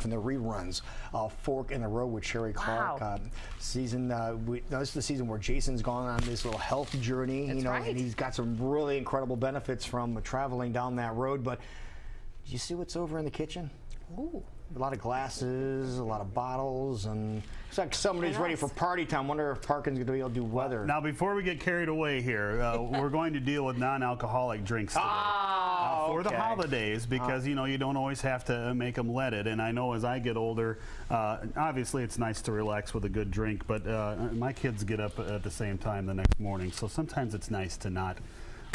from the reruns. Fork in the Road with Sheree Clark. Wow. This is the season where Jason's gone on this little health journey, That's right. and he's got some really incredible benefits from traveling down that road. But do you see what's over in the kitchen? Ooh. A lot of glasses, a lot of bottles, and it's like somebody's ready for party time. Wonder if Parkin's going to be able to do weather. Now, before we get carried away here, we're going to deal with non-alcoholic drinks today. For the holidays, because you know you don't always have to make them leaded. And I know as I get older, obviously it's nice to relax with a good drink, but my kids get up at the same time the next morning, so sometimes it's nice to not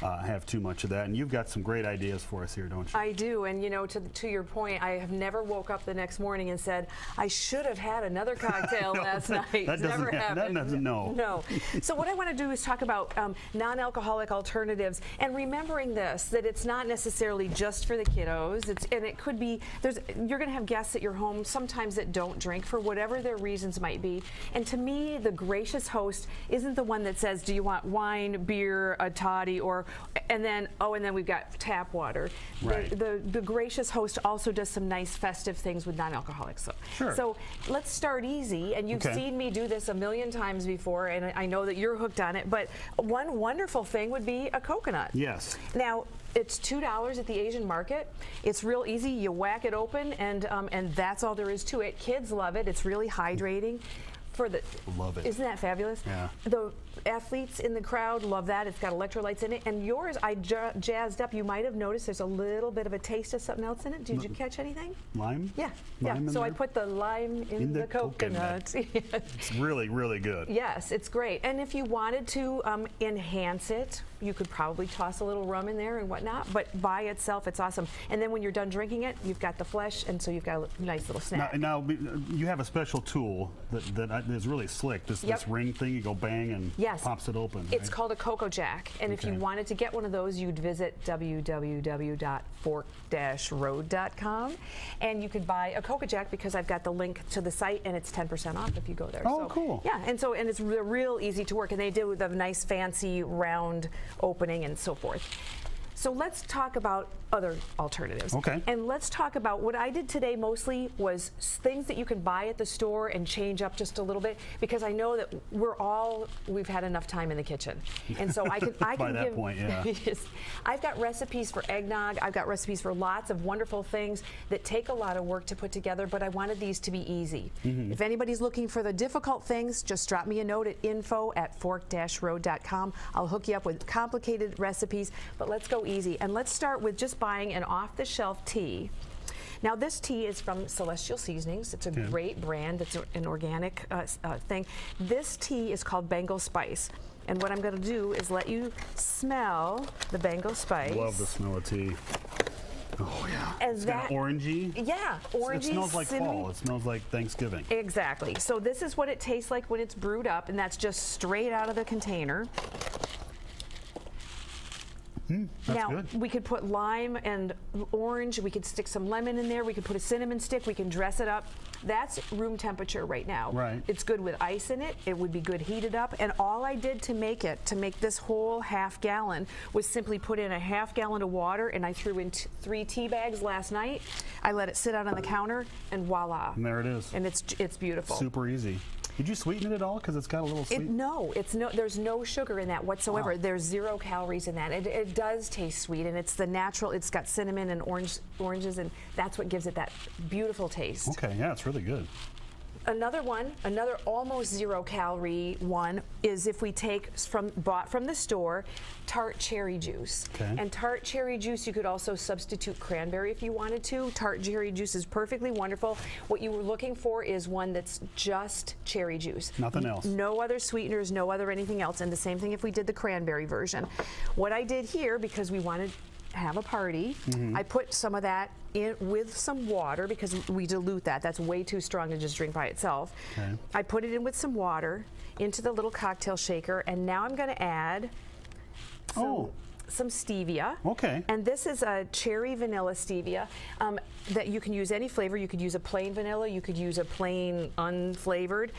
have too much of that. And you've got some great ideas for us here, don't you? I do, and you know, to your point, I have never woke up the next morning and said, I should have had another cocktail last night. That doesn't happen. That doesn't, no. No. So what I want to do is talk about non-alcoholic alternatives, and remembering this, that it's not necessarily just for the kiddos. And it could be, you're going to have guests at your home sometimes that don't drink for whatever their reasons might be. And to me, the gracious host isn't the one that says, do you want wine, beer, a toddy, and then we've got tap water. Right. The gracious host also does some nice festive things with non-alcoholics. So, sure. So let's start easy, and you've seen me do this a million times before, and I know that you're hooked on it, but one wonderful thing would be a coconut. Yes. Now, it's $2 at the Asian market. It's real easy. You whack it open, and that's all there is to it. Kids love it. It's really hydrating. Love it. Isn't that fabulous? Yeah. The athletes in the crowd love that. It's got electrolytes in it. And yours, I jazzed up. You might have noticed there's a little bit of a taste of something else in it. Did you catch anything? Lime? Yeah. Lime So I put the lime in the coconut. It's really, really good. Yes, it's great. And if you wanted to enhance it, you could probably toss a little rum in there and whatnot. But by itself, it's awesome. And then when you're done drinking it, you've got the flesh, and so you've got a nice little snack. Now you have a special tool that is really slick. This ring thing, you go bang and pops it open. It's right? called a Cocoa Jack, and if you wanted to get one of those, you'd visit www.fork-road.com, and you could buy a Cocoa Jack because I've got the link to the site, and it's 10% off if you go there. Oh, cool. Yeah, and it's real easy to work, and they do the nice fancy round opening and so forth. So let's talk about other alternatives. Okay. And let's talk about what I did today mostly was things that you can buy at the store and change up just a little bit, because I know that we've had enough time in the kitchen. And so I can By that point, yeah. Yes. I've got recipes for eggnog. I've got recipes for lots of wonderful things that take a lot of work to put together, but I wanted these to be easy. If anybody's looking for the difficult things, just drop me a note at info@fork-road.com. I'll hook you up with complicated recipes, but let's go easy. And let's start with just buying an off-the-shelf tea. Now, this tea is from Celestial Seasonings. It's a great brand. It's an organic thing. This tea is called Bengal Spice. And what I'm going to do is let you smell the Bengal Spice. Love the smell of tea. Oh, yeah. It's kind of orangey. Yeah, orangey. It smells like cinnamon. fall. It smells like Thanksgiving. Exactly. So this is what it tastes like when it's brewed up, and that's just straight out of the container. Now, good. we could put lime and orange. We could stick some lemon in there. We could put a cinnamon stick. We can dress it up. That's room temperature right now. Right. It's good with ice in it. It would be good heated up. And all I did to make this whole half gallon, was simply put in a half gallon of water, and I threw in 3 tea bags last night. I let it sit out on the counter, and voila. And there it is. And it's beautiful. Super easy. Did you sweeten it at all? Because it's got a little sweet. There's no sugar in that whatsoever. Wow. There's 0 calories in that. It does taste sweet, and it's the natural. It's got cinnamon and oranges, and that's what gives it that beautiful taste. Okay, yeah, it's really good. Another almost 0 calorie one is if we take bought from the store tart cherry juice. Okay. And tart cherry juice, you could also substitute cranberry if you wanted to. Tart cherry juice is perfectly wonderful. What you were looking for is one that's just cherry juice. Nothing else. No other sweeteners, no other anything else. And the same thing if we did the cranberry version. What I did here, because we wanted have a party, I put some of that in with some water, because we dilute that. That's way too strong to just drink by itself. Okay. I put it in with some water into the little cocktail shaker, and now I'm going to add some stevia. Okay. And this is a cherry vanilla stevia that you can use any flavor. You could use a plain vanilla. You could use a plain unflavored.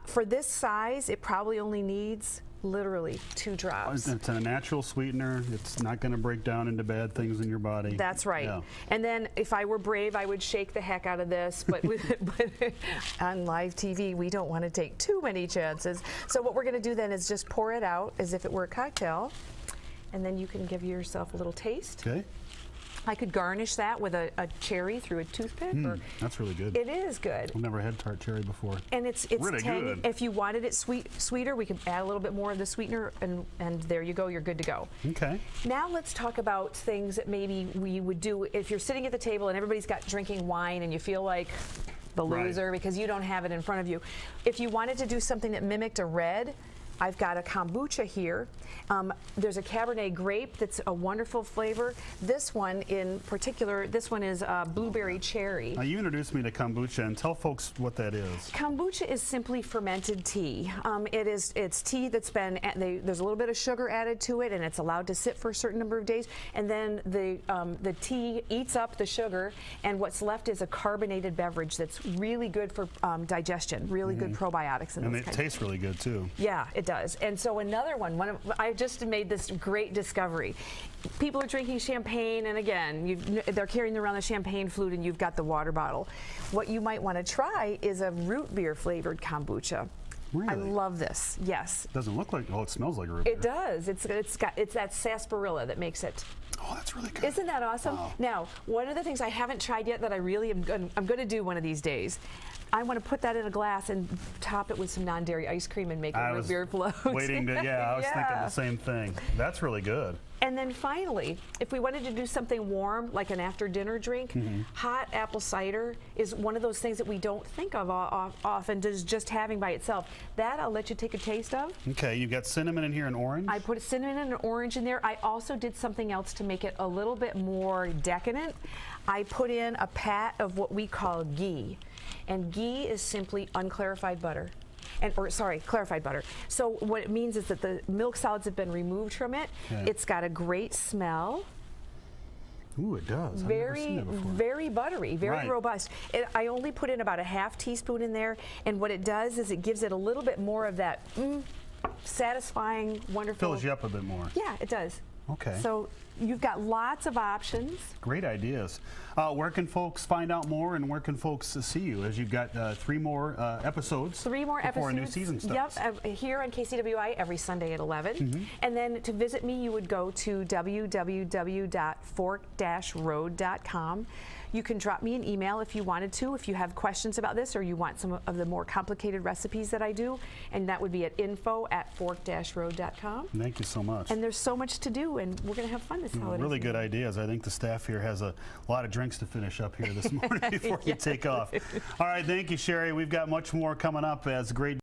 For this size, it probably only needs literally 2 drops. It's a natural sweetener. It's not going to break down into bad things in your body. That's right. Yeah. And then if I were brave, I would shake the heck out of this, but, but on live TV, we don't want to take too many chances. So what we're going to do then is just pour it out as if it were a cocktail, and then you can give yourself a little taste. Okay. I could garnish that with a cherry through a toothpick. Or That's really good. it is good. I've never had tart cherry before. And it's Really tangy. good. If you wanted it sweeter, we could add a little bit more of the sweetener, and there you go, you're good to go. Okay. Now let's talk about things that maybe we would do if you're sitting at the table and everybody's got drinking wine and you feel like the loser because you don't have it in front of you. If you wanted to do something that mimicked a red, I've got a kombucha here. There's a Cabernet grape that's a wonderful flavor. This one in particular, this one is blueberry cherry. Now you introduced me to kombucha, and tell folks what that is. Kombucha is simply fermented tea. It's tea that's been, there's a little bit of sugar added to it, and it's allowed to sit for a certain number of days, and then the tea eats up the sugar, and what's left is a carbonated beverage that's really good for digestion, really good probiotics. And it tastes really good too. Yeah, it does. And so another one, I just made this great discovery. People are drinking champagne, and again, they're carrying around the champagne flute, and you've got the water bottle. What you might want to try is a root beer flavored kombucha. Really? I love this. Yes. Doesn't look like. Oh, it smells like a root beer. It does. It's that sarsaparilla that makes it. Oh, that's really good. Isn't that awesome? Wow. Now, one of the things I haven't tried yet that I really I'm going to do one of these days. I want to put that in a glass and top it with some non-dairy ice cream and make a root beer float. Waiting to, yeah, I was thinking the same thing. That's really good. And then finally, if we wanted to do something warm, like an after-dinner drink, hot apple cider is one of those things that we don't think of often, just having by itself. That I'll let you take a taste of. Okay, you've got cinnamon in here and orange? I put cinnamon and orange in there. I also did something else to make it a little bit more decadent. I put in a pat of what we call ghee. And ghee is simply unclarified butter. Clarified butter. So what it means is that the milk solids have been removed from it. Okay. It's got a great smell. Ooh, it does. I've never Very, seen that before. very buttery, very robust. I only put in about a half teaspoon in there, and what it does is it gives it a little bit more of that satisfying, wonderful. Fills you up a bit more. Yeah, it does. Okay. So you've got lots of options. Great ideas. Where can folks find out more, and where can folks see you as you've got 3 more episodes? 3 more before episodes. a new season starts. Yep, here on KCWI every Sunday at 11. And then to visit me, you would go to www.fork-road.com. You can drop me an email if you wanted to, if you have questions about this or you want some of the more complicated recipes that I do, and that would be at info@fork-road.com. Thank you so much. And there's so much to do, and we're going to have fun this holiday Really season. good ideas. I think the staff here has a lot of drinks to finish up here this morning before you take off. All right, thank you, Sheree. We've got much more coming up as great